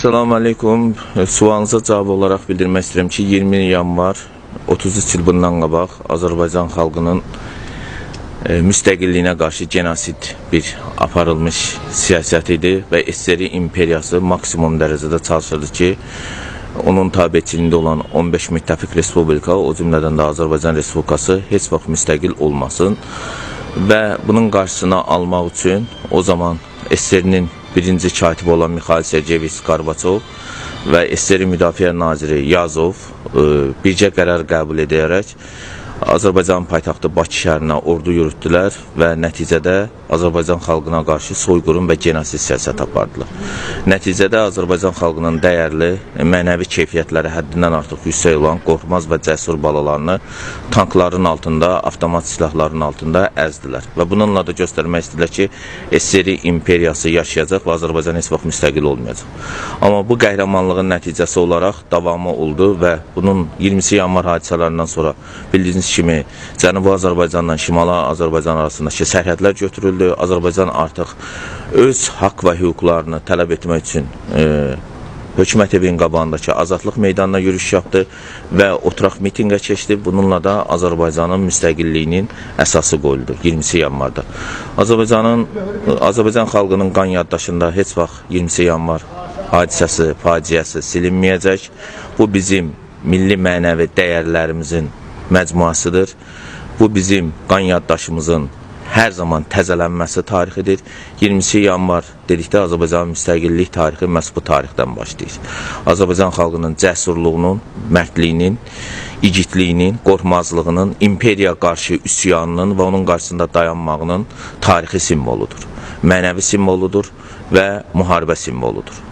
Selamun Aleyküm. Sualınıza cavab olaraq bildirmək istəyirəm ki, 20 yanvar 33 il bundan qabaq Azərbaycan xalqının müstəqilliyinə qarşı genosid bir aparılmış siyasət idi və SSR imperiyası maksimum dərəcədə çalışırdı ki, onun tabiçiliyində olan 15 müttəfiq respublika, o cümlədən də Azərbaycan Respublikası heç vaxt müstəqil olmasın və bunun qarşısına almaq üçün o zaman SSR-nin birinci katibi olan Mikhail Sergeyeviç Gorbaçov və SSR Müdafiə Naziri Yazov bircə qərar qəbul edərək Azərbaycan paytaxtı Bakı şəhərinə ordu yürütdülər və nəticədə Azərbaycan xalqına qarşı soyqırım və genosid siyasət apardılar. Nəticədə Azərbaycan xalqının dəyərli, mənəvi keyfiyyətləri həddindən artıq yüksək olan qorxmaz və cəsur balalarını tankların altında, avtomat silahların altında əzdilər. Və bununla da göstərmək istəyirlər ki, SSR imperiyası yaşayacaq və Azərbaycan heç vaxt müstəqil olmayacaq. Amma bu qəhrəmanlığın nəticəsi olaraq davamı oldu və bunun 20 yanvar hadisələrindən sonra bildiyiniz kimi Cənubi Azərbaycanla Şimali Azərbaycan arasındakı sərhədlər götürüldü. Azərbaycan artıq öz haqq və hüquqlarını tələb etmək üçün hökumət evinin qabağındakı Azadlıq meydanına yürüyüş yaptı və oturaq mitinqə keçdi. Bununla da Azərbaycanın müstəqilliyinin əsası qoyuldu 20 yanvarda. Azərbaycan xalqının qan yaddaşında heç vaxt 20 yanvar hadisəsi, faciəsi silinməyəcək. Bu bizim milli mənəvi dəyərlərimizin məcmuasıdır. Bu bizim qan yaddaşımızın hər zaman təzələnməsi tarixidir. 20 yanvar dedikdə Azərbaycanın müstəqillik tarixi məhz bu tarixdən başlayır. Azərbaycan xalqının cəsurluğunun, mərdliyinin, igidliyinin, qorxmazlığının, imperiya qarşı üsyanının və onun qarşısında dayanmağının tarixi simvoludur. Mənəvi simvoludur və müharibə simvoludur.